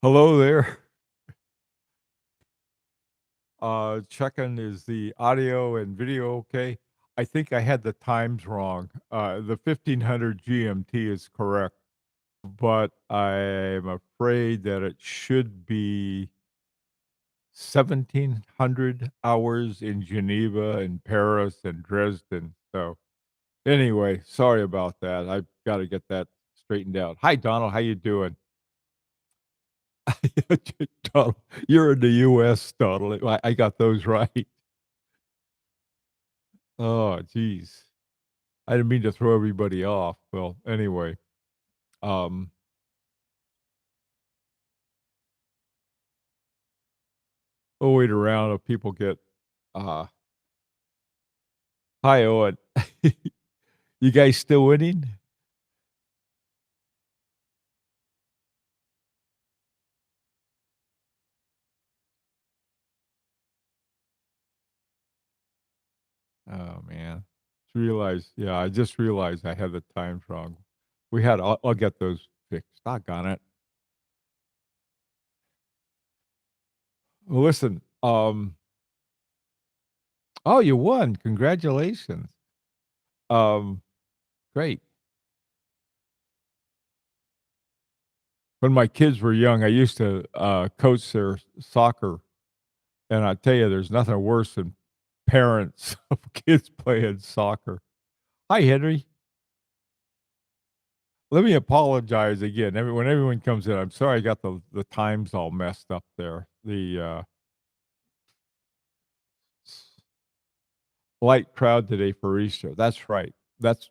Hello there. Checking is the audio and video okay? I think I had the times wrong. The 1500 GMT is correct, but I'm afraid that it should be 1700 hours in Geneva and Paris and Dresden. So anyway, sorry about that. I've got to get that straightened out. Hi, Donald. How you doing? Donald, you're in the U.S., Donald. I got those right. Oh, geez. I didn't mean to throw everybody off. Well, anyway, um, we'll wait around if people get. Uh, Hi, Owen. You guys still winning? Oh man, yeah, I just realized I had the times wrong. I'll get those fixed. Doggone it. Well, listen. Oh, you won! Congratulations. Um, Great. When my kids were young, I used to coach their soccer. And I tell you, there's nothing worse than parents of kids playing soccer. Hi, Henry. Let me apologize again. When everyone comes in, I'm sorry I got the times all messed up there. The light crowd today for Easter. That's right. That's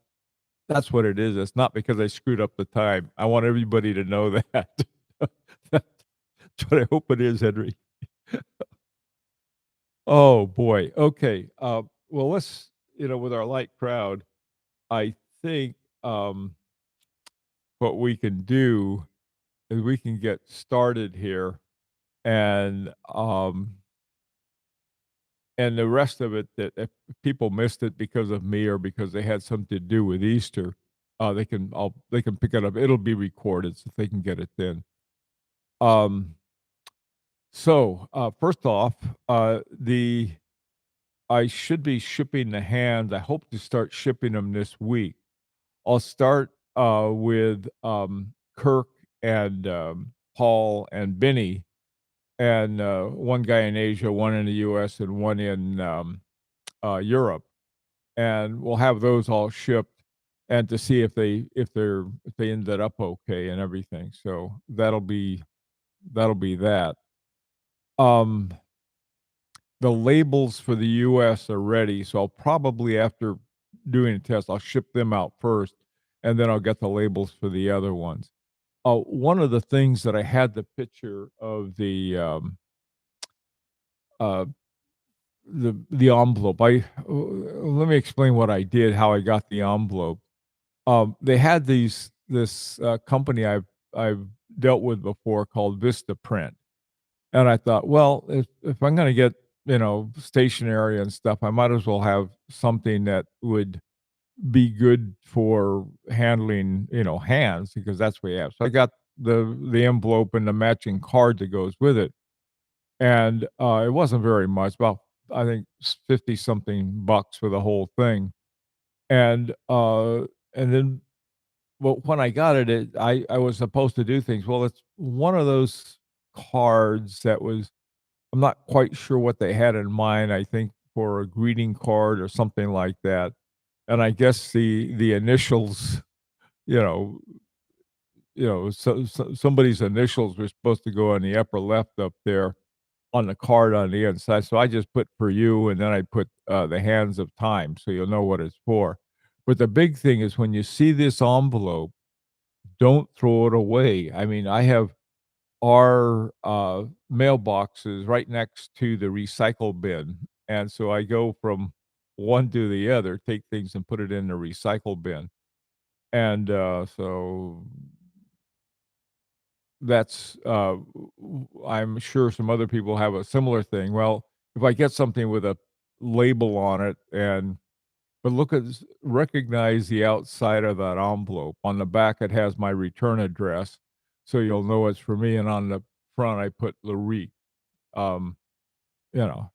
what it is. It's not because I screwed up the time. I want everybody to know that. That's what I hope it is, Henry. Oh boy. Okay. Well, with our light crowd, I think what we can do is we can get started here, and the rest of it, that if people missed it because of me or because they had something to do with Easter, they can pick it up. It'll be recorded so they can get it then. Um, first off, the I should be shipping the hands. I hope to start shipping them this week. I'll start with Kirk and Paul and Benny, and one guy in Asia, one in the U.S., and one in Europe, and we'll have those all shipped, and to see if they ended up okay and everything. So that'll be that. Um, the labels for the U.S. are ready, so I'll probably after doing a test, I'll ship them out first, and then I'll get the labels for the other ones. One of the things that I had the picture of uh, the envelope. Let me explain what I did, how I got the envelope. They had this company I've dealt with before called Vista Print, and I thought, well, if I'm going to get stationery and stuff, I might as well have something that would be good for handling hands because that's what you have. So I got the envelope and the matching card that goes with it, and it wasn't very much, about I think 50 something bucks for the whole thing. And then well, when I got it, I was supposed to do things. Well, it's one of those cards that was, I'm not quite sure what they had in mind. I think for a greeting card or something like that. And I guess the initials, you know, somebody's initials were supposed to go on the upper left up there on the card on the inside. So I just put for you, and then I put the hands of time, so you'll know what it's for. But the big thing is when you see this envelope, don't throw it away. I mean, I have our mailboxes right next to the recycle bin, and so I go from one to the other, take things and put it in the recycle bin. And so that's I'm sure some other people have a similar thing. Well, if I get something with a label on it, and but recognize the outside of that envelope. On the back, it has my return address, so you'll know it's for me. And on the front, I put Lyrique.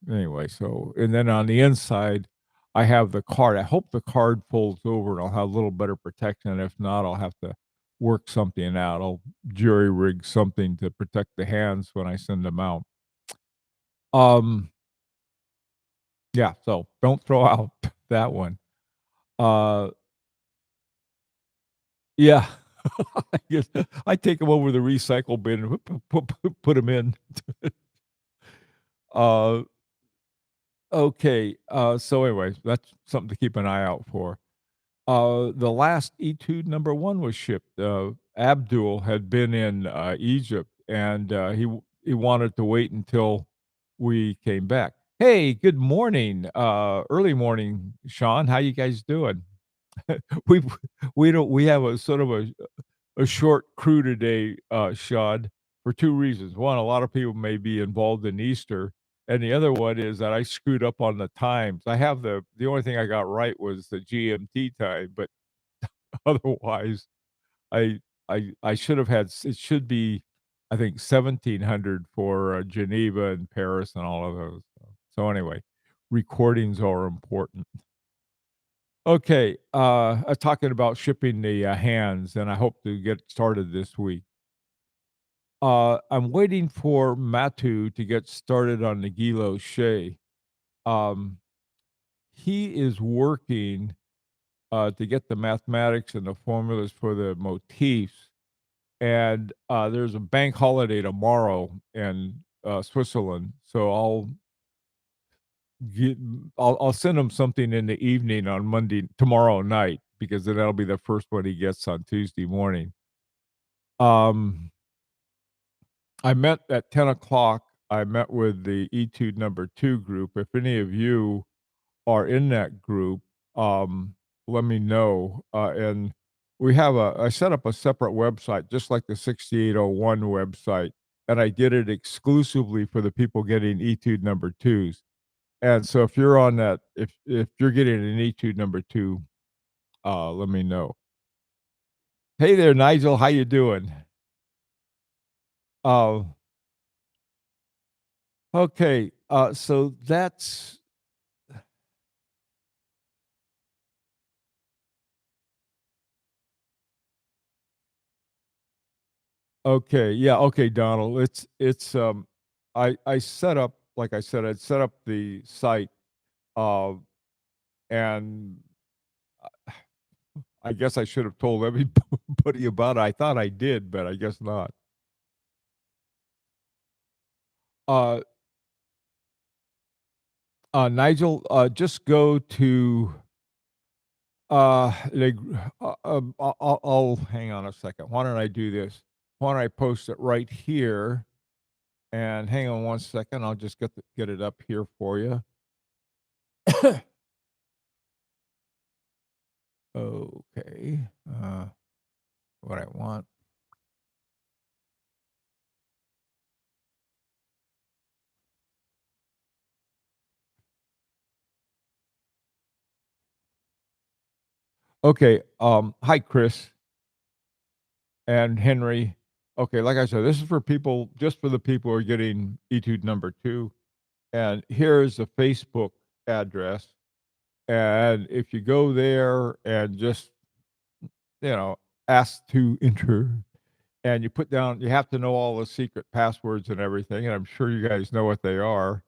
Anyway, so and then on the inside, I have the card. I hope the card folds over and I'll have a little better protection. If not, I'll have to work something out. I'll jury rig something to protect the hands when I send them out. Um, yeah, so don't throw out that one. Uh, yeah. I guess I take them over the recycle bin and put them in. Uh, okay. So anyway, that's something to keep an eye out for. The last Etude #1 was shipped. Abdul had been in Egypt, and he wanted to wait until we came back. Hey, good morning, early morning, Sean. How you guys doing? we we have a sort of a short crew today, Sean, for two reasons. One, a lot of people may be involved in Easter, and the other one is that I screwed up on the times. I have the only thing I got right was the GMT time, but otherwise, I I should have had it should be, I think, 1700 for Geneva and Paris and all of those. So anyway, recordings are important. Okay, talking about shipping the hands, and I hope to get started this week. I'm waiting for Matu to get started on the Gilo Shea. Um, he is working to get the mathematics and the formulas for the motifs. And there's a bank holiday tomorrow in Switzerland, so get, I'll send him something in the evening on Monday tomorrow night because then that'll be the first one he gets on Tuesday morning. Um, I met at 10 o'clock. I met with the Etude #2 group. If any of you are in that group, let me know. And I set up a separate website, just like the 6801 website, and I did it exclusively for the people getting Etude #2s. And so if you're on that, if you're getting an Etude #2, let me know. Hey there, Nigel. How you doing? Uh, okay. So that's okay. Yeah. Okay, Donald. I set up, like I said, I'd set up the site, uh, and I guess I should have told everybody about it. I thought I did, but I guess not. Uh, Nigel, just go to I'll hang on a second. Why don't I do this? Why don't I post it right here? And hang on one second. I'll just get it up here for you. Okay. What I want. Okay. Hi, Chris and Henry. Okay, like I said, this is for people, just for the people who are getting Etude #2. And here's the Facebook address. And if you go there and just, you know, ask to enter, and you put down, you have to know all the secret passwords and everything. And I'm sure you guys know what they are.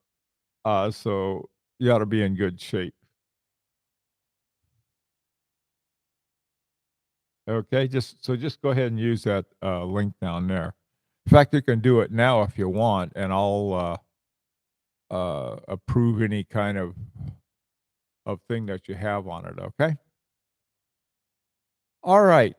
So you ought to be in good shape. Okay, just go ahead and use that link down there. In fact, you can do it now if you want, and I'll approve any kind of thing that you have on it. Okay. All right.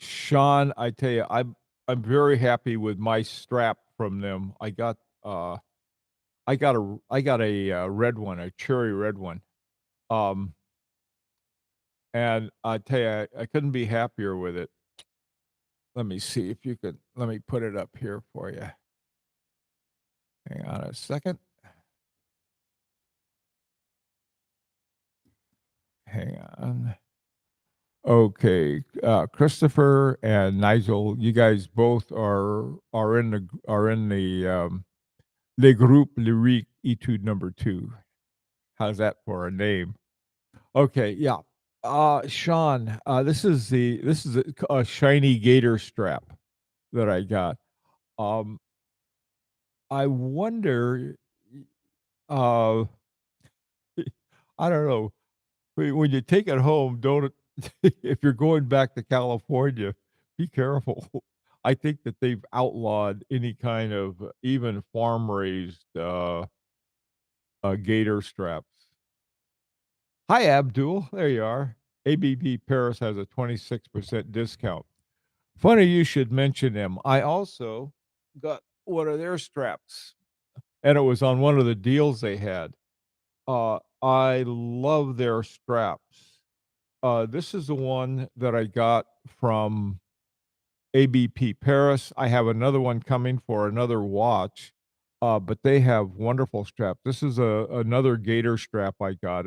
Sean, I tell you, I'm very happy with my strap from them. I got a red one, a cherry red one. Um, and I tell you, I couldn't be happier with it. let me see if you could let me put it up here for you. Hang on a second. Hang on. Okay, Christopher and Nigel, you guys both are in the Le Groupe Lyrique Etude number 2. How's that for a name? Okay, yeah. Sean, this is a shiny gator strap that I got. Um, I wonder, uh, I don't know, when you take it home, don't if you're going back to California, be careful. I think that they've outlawed any kind of even farm raised gator straps. Hi, Abdul. There you are. ABB Paris has a 26% discount. Funny you should mention them. I also got one of their straps, and it was on one of the deals they had. I love their straps. This is the one that I got from ABP Paris. I have another one coming for another watch, but they have wonderful straps. This is another gator strap I got.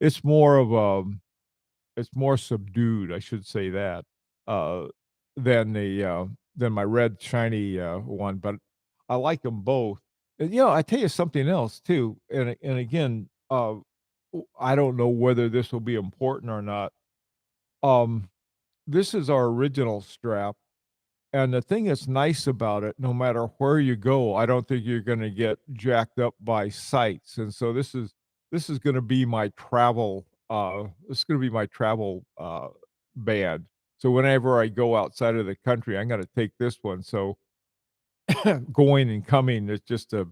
It's more of it's more subdued, I should say that, uh, than than my red shiny one. But I like them both. And, I tell you something else too. And again, I don't know whether this will be important or not. Um, this is our original strap. And the thing that's nice about it, no matter where you go, I don't think you're gonna get jacked up by sights, and so this is gonna be my travel, this is gonna be my travel, band. So whenever I go outside of the country, I'm gonna take this one, so going and coming is just a,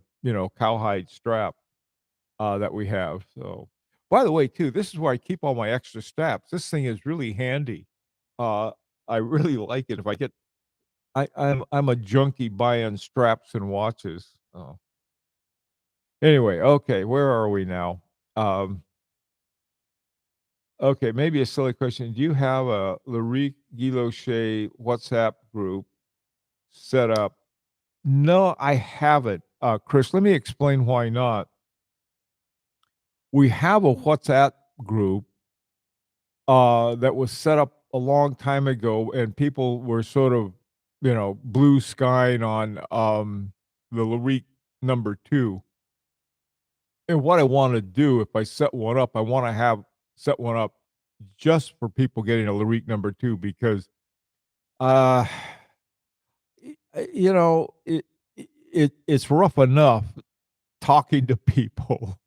cowhide strap, that we have, so by the way, too, this is where I keep all my extra straps. This thing is really handy. Uh, I really like it. If I get I'm a junkie buying straps and watches. Oh. Anyway, okay, where are we now? Um, okay, maybe a silly question. Do you have a Lyrique Guilloche WhatsApp group set up? No, I haven't. Chris, let me explain why not. We have a WhatsApp group that was set up a long time ago, and people were sort of, blue skying on the Lyrique number 2. And what I wanna do, if I set one up, I wanna have set one up just for people getting a Lyrique number 2 because, uh, it's rough enough talking to people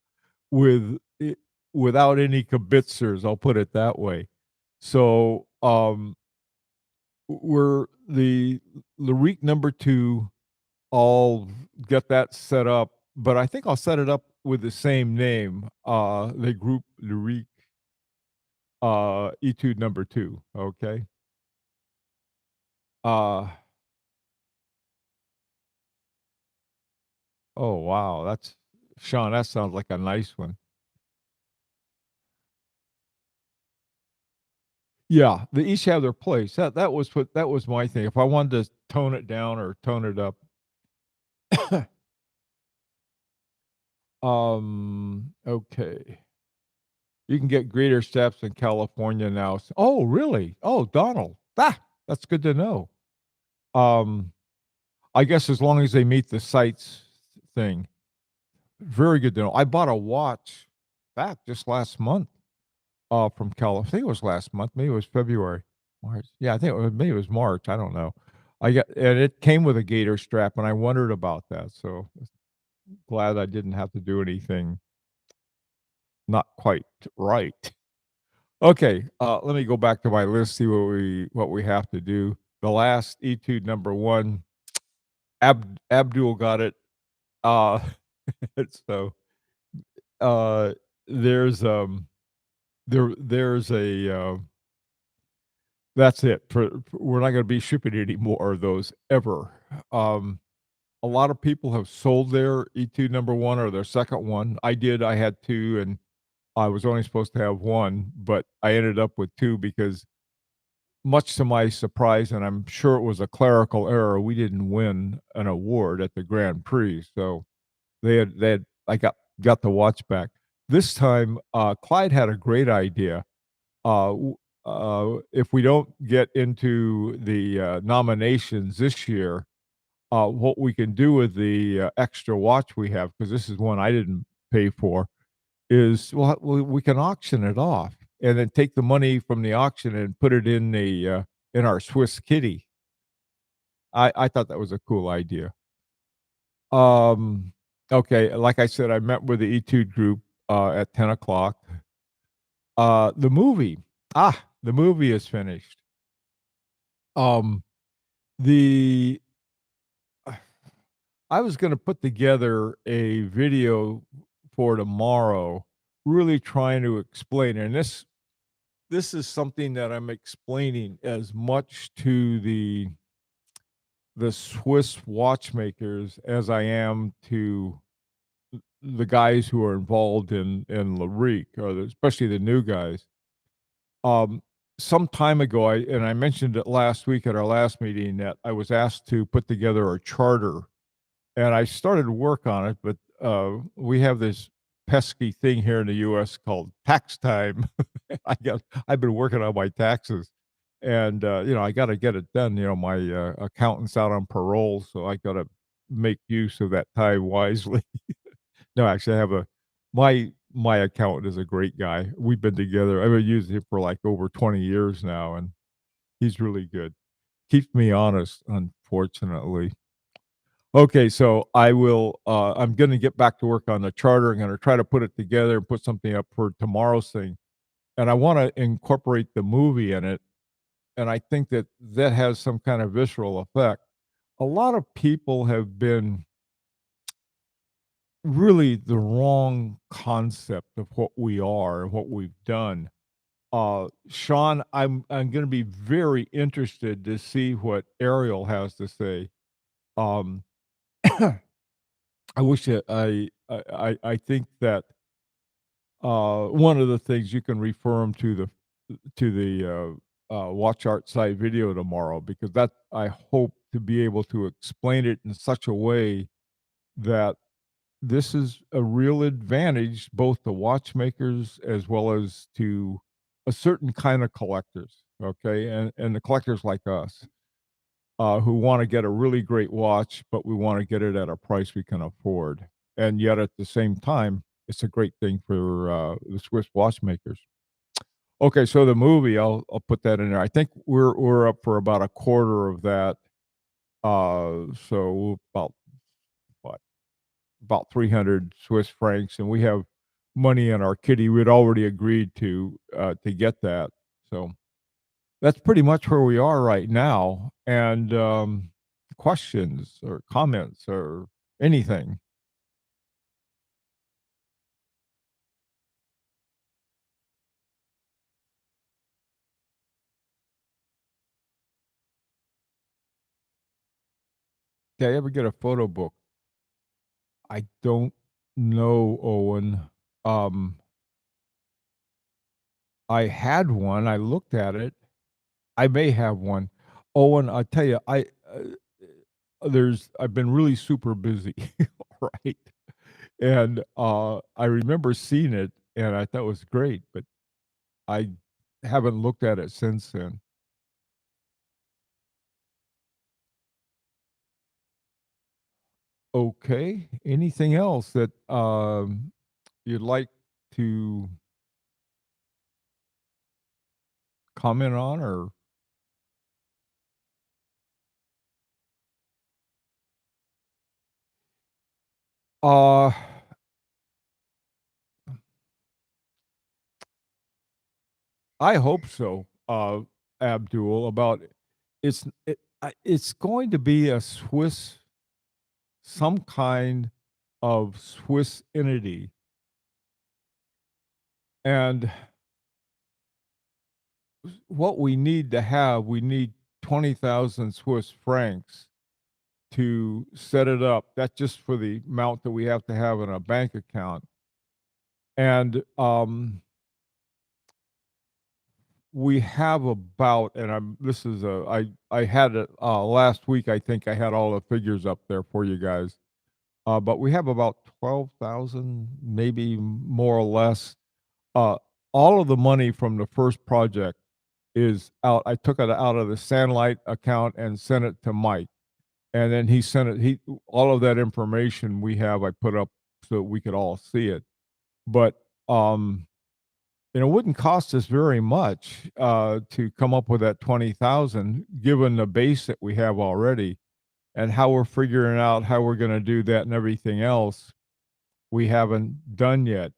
with without any kibitzers, I'll put it that way. So, we're the Lyrique number 2, I'll get that set up, but I think I'll set it up with the same name, the group Lyrique, Etude number 2, okay? Uh, oh, wow, that's Sean, that sounds like a nice one. Yeah, they each have their place. That was my thing. If I wanted to tone it down or tone it up. Okay. You can get greater steps in California now. Oh, really? Oh, Donald. That's good to know. Um, I guess as long as they meet the sites thing. Very good to know. I bought a watch back just last month, from I think it was last month, maybe it was February, March. Yeah, I think maybe it was March, I don't know. And it came with a gator strap, and I wondered about that, so glad I didn't have to do anything not quite right. Okay, let me go back to my list, see what we have to do. The last Etude number 1, Abdul got it. Uh, so, uh, there's, there's a, that's it. We're not gonna be shipping any more of those ever. Um, a lot of people have sold their Etude number 1 or their second one. I did, I had 2, and I was only supposed to have 1, but I ended up with 2 because much to my surprise, and I'm sure it was a clerical error, we didn't win an award at the Grand Prix. So they had I got the watch back. This time, Clyde had a great idea. If we don't get into the nominations this year, what we can do with the extra watch we have, because this is one I didn't pay for, is well, we can auction it off and then take the money from the auction and put it in our Swiss kitty. I thought that was a cool idea. Um, okay, like I said, I met with the Etude group at 10 o'clock. The movie, the movie is finished. Um, the I was going to put together a video for tomorrow, really trying to explain, and this is something that I'm explaining as much to the Swiss watchmakers as I am to the guys who are involved in Lyrique, or especially the new guys. Um, some time ago, I mentioned it last week at our last meeting that I was asked to put together a charter, and I started to work on it, but we have this pesky thing here in the U.S. called tax time. I've been working on my taxes, and I got to get it done. My accountant's out on parole, so I got to make use of that time wisely. No, actually, I have my accountant is a great guy. We've been together. I've been using him for like over 20 years now, and he's really good. Keeps me honest, unfortunately. Okay, so I'm gonna get back to work on the charter. I'm gonna try to put it together and put something up for tomorrow's thing. And I wanna incorporate the movie in it, and I think that that has some kind of visceral effect. A lot of people have been really the wrong concept of what we are and what we've done. Sean, I'm gonna be very interested to see what Ariel has to say. Um I wish that I think that one of the things you can refer them to the Watch Art site video tomorrow, because that I hope to be able to explain it in such a way that this is a real advantage both to watchmakers as well as to a certain kind of collectors, okay, and the collectors like us, who want to get a really great watch, but we want to get it at a price we can afford. And yet at the same time, it's a great thing for the Swiss watchmakers. Okay, so the movie, I'll put that in there. I think we're up for about a quarter of that. So what about 300 Swiss francs, and we have money in our kitty. We'd already agreed to get that. So that's pretty much where we are right now. And questions or comments or anything? Did I ever get a photo book? I don't know, Owen. Um, I had one. I looked at it. I may have one. Owen, I tell you, I've been really super busy, right? And I remember seeing it, and I thought it was great, but I haven't looked at it since then. Okay. Anything else that you'd like to comment on, or uh I hope so, Abdul, about it's going to be a Swiss, some kind of Swiss entity, and what we need 20,000 Swiss francs to set it up. That's just for the amount that we have to have in a bank account. And we have about, and this is I had it last week. I think I had all the figures up there for you guys. But we have about 12,000, maybe more or less. Uh, all of the money from the first project is out. I took it out of the Sandlight account and sent it to Mike. And then he sent it, all of that information we have, I put up so we could all see it. But, it wouldn't cost us very much to come up with that 20,000, given the base that we have already and how we're figuring out how we're going to do that and everything else we haven't done yet.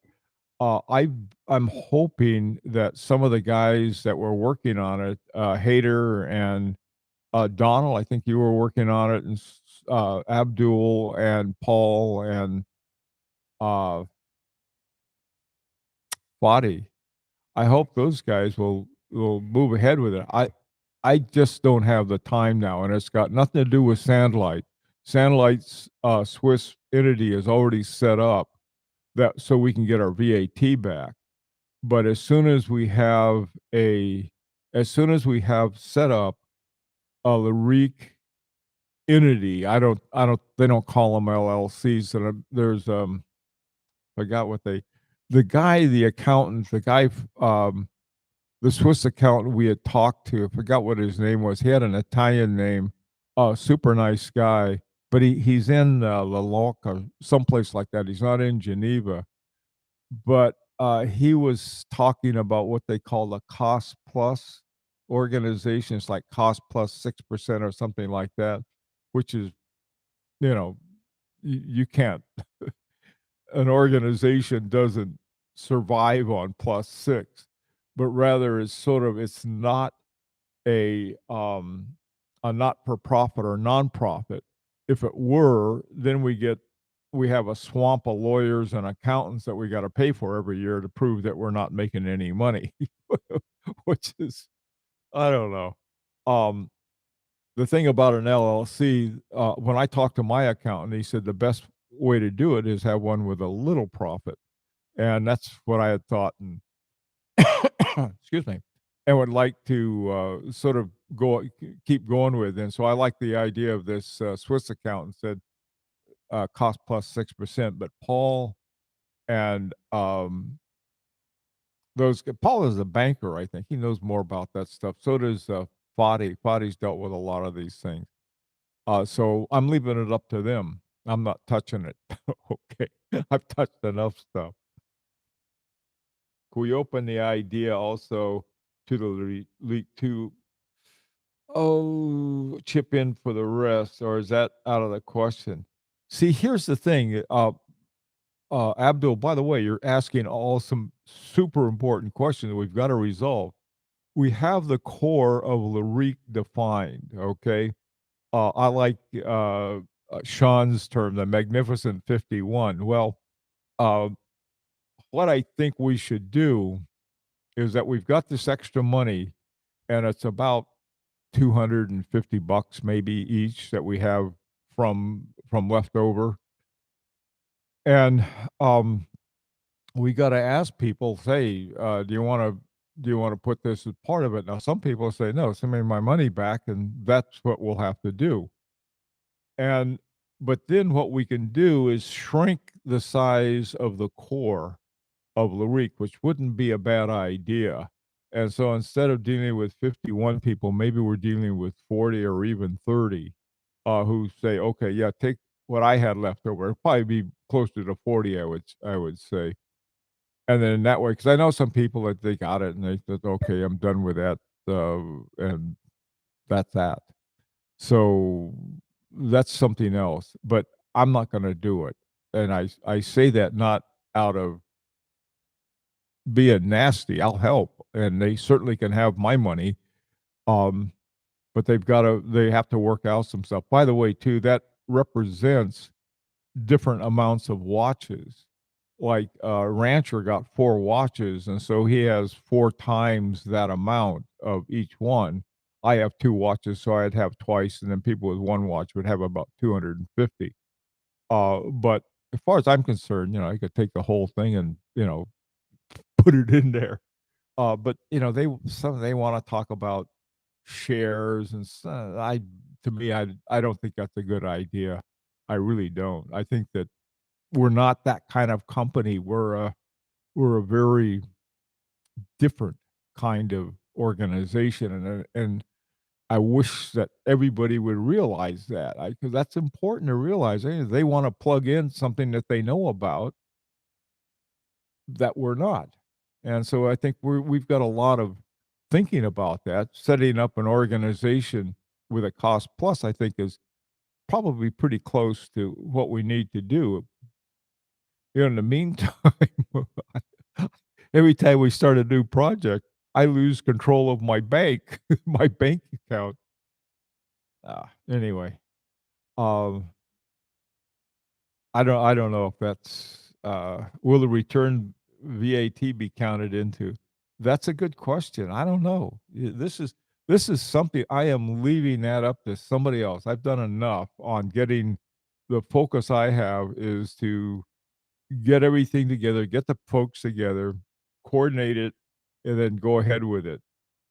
I'm hoping that some of the guys that were working on it, Hader and Donald, I think you were working on it, and Abdul and Paul and uh, Fadi. I hope those guys will move ahead with it. I just don't have the time now, and it's got nothing to do with Sandlight. Sandlight's Swiss entity is already set up that so we can get our VAT back. But as soon as we have set up a Lyrique entity, they don't call them LLCs. And there's forgot what the guy, the accountant, the Swiss accountant we had talked to, I forgot what his name was. He had an Italian name, super nice guy, but he's in La Loca, someplace like that. He's not in Geneva, but he was talking about what they call the cost plus organizations, like cost plus 6% or something like that, which is, you know, you can't, an organization doesn't survive on plus six, but rather it's not a not for profit or nonprofit. If it were, then we have a swamp of lawyers and accountants that we got to pay for every year to prove that we're not making any money, which is, I don't know. Um, the thing about an LLC, when I talked to my accountant, he said the best way to do it is have one with a little profit, and that's what I had thought. And excuse me, and would like to sort of keep going with. And so I like the idea of this Swiss accountant said cost plus 6%. But Paul and Paul is a banker, I think he knows more about that stuff. So does Fadi. Fadi's dealt with a lot of these things. So I'm leaving it up to them. I'm not touching it. Okay, I've touched enough stuff. Can we open the idea also to the leak to chip in for the rest, or is that out of the question? See, here's the thing, Abdul, by the way, you're asking all some super important questions that we've got to resolve. We have the core of Lyrique defined, okay? I like Sean's term, the Magnificent 51. Well, uh, what I think we should do is that we've got this extra money, and it's about $250 maybe each that we have from leftover. And we got to ask people, say, do you want to put this as part of it? Now, some people say, no, send me my money back, and that's what we'll have to do. And but then what we can do is shrink the size of the core of Lyrique, which wouldn't be a bad idea. And so instead of dealing with 51 people, maybe we're dealing with 40 or even 30 who say, okay, yeah, take what I had left over. It'd probably be closer to 40, I would say. And then that way, because I know some people that they got it and they said, okay, I'm done with that. And that's that. So that's something else. But I'm not going to do it. And I say that not out of being nasty. I'll help, and they certainly can have my money. But they have to work out some stuff. By the way, too, that represents different amounts of watches. Like Rancher got 4 watches, and so he has 4 times that amount of each one. I have 2 watches, so I'd have twice, and then people with 1 watch would have about 250. But as far as I'm concerned, I could take the whole thing and put it in there. But they want to talk about shares and stuff. To me, I don't think that's a good idea. I really don't. I think that we're not that kind of company. We're a very different kind of organization, and I wish that everybody would realize that, because that's important to realize. They want to plug in something that they know about that we're not, and so I think we've got a lot of thinking about that. Setting up an organization with a cost plus, I think, is probably pretty close to what we need to do. In the meantime, every time we start a new project, I lose control of my bank, my bank account. Anyway, um, I don't know if that's will the return VAT be counted into? That's a good question. I don't know. This is something I am leaving that up to somebody else. I've done enough on getting the focus I have is to get everything together, get the folks together, coordinate it, and then go ahead with it.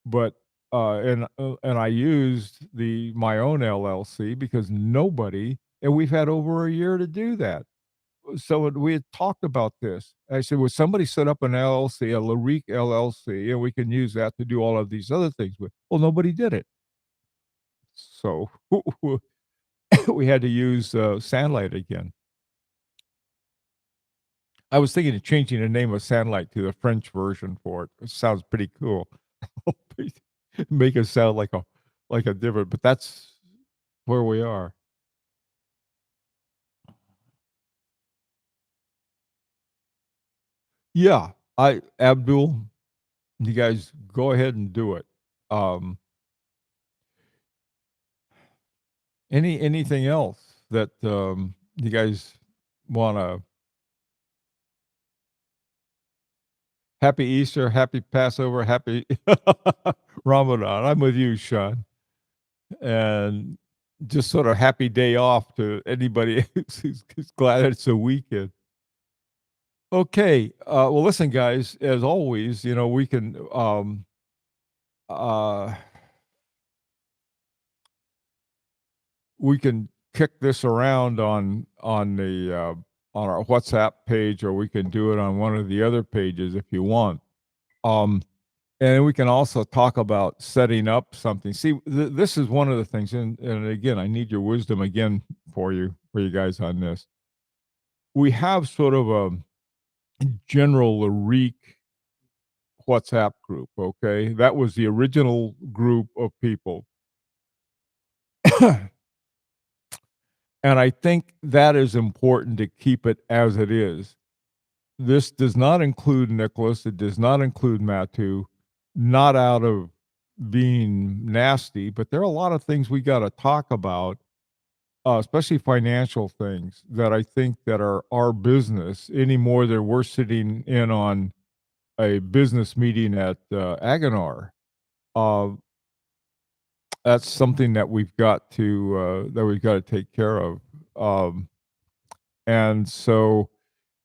But and I used my own LLC because nobody, and we've had over a year to do that. So we had talked about this. I said, "Would somebody set up an LLC, a Lyrique LLC, and we can use that to do all of these other things with?" Well, nobody did it, so we had to use Sandlight again. I was thinking of changing the name of Sandlight to the French version for it. It sounds pretty cool. Make it sound like a different, but that's where we are. Yeah, Abdul, you guys go ahead and do it. Um, anything else that you guys want to? Happy Easter, happy Passover, happy Ramadan. I'm with you, Sean, and just sort of happy day off to anybody who's glad it's a weekend. Okay. Well, listen, guys. As always, uh, we can kick this around on our WhatsApp page, or we can do it on one of the other pages if you want. And we can also talk about setting up something. See, this is one of the things, and again, I need your wisdom again for you guys on this. We have sort of a general Lyrique WhatsApp group. Okay, that was the original group of people. And I think that is important to keep it as it is. This does not include Nicholas. It does not include Matu, not out of being nasty, but there are a lot of things we got to talk about, especially financial things that I think that are our business any more than we're sitting in on a business meeting at Aganar. Uh, that's something that we've got to take care of. Um, and so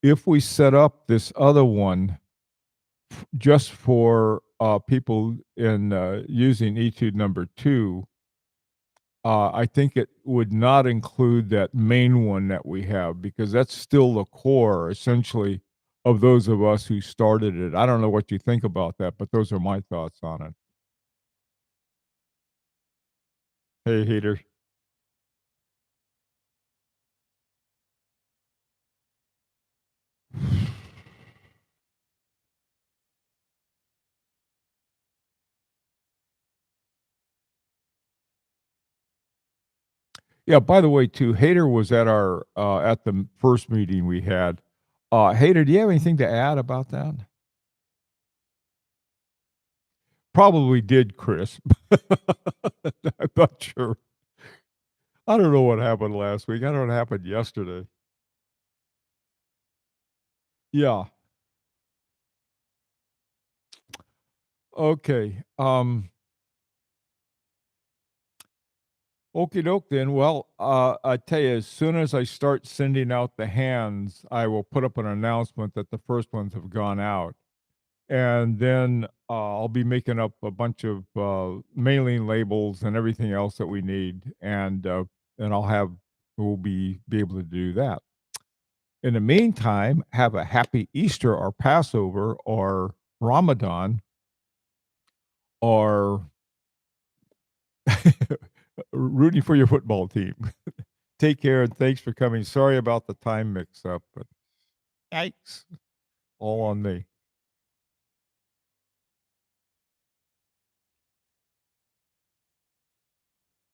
if we set up this other one just for people in using Etude number 2, I think it would not include that main one that we have, because that's still the core, essentially, of those of us who started it. I don't know what you think about that, but those are my thoughts on it. Hey, Heater. Yeah, by the way, too, Hater was at the first meeting we had. Hater, do you have anything to add about that? Probably did, Chris. I'm not sure. I don't know what happened last week. I don't know what happened yesterday. Yeah. Okay. Okie doke then. Well, I tell you, as soon as I start sending out the hands, I will put up an announcement that the first ones have gone out. and then I'll be making up a bunch of mailing labels and everything else that we need, and we'll be able to do that. In the meantime, have a happy Easter or Passover or Ramadan or rooting for your football team. Take care and thanks for coming. Sorry about the time mix up, but yikes, all on me.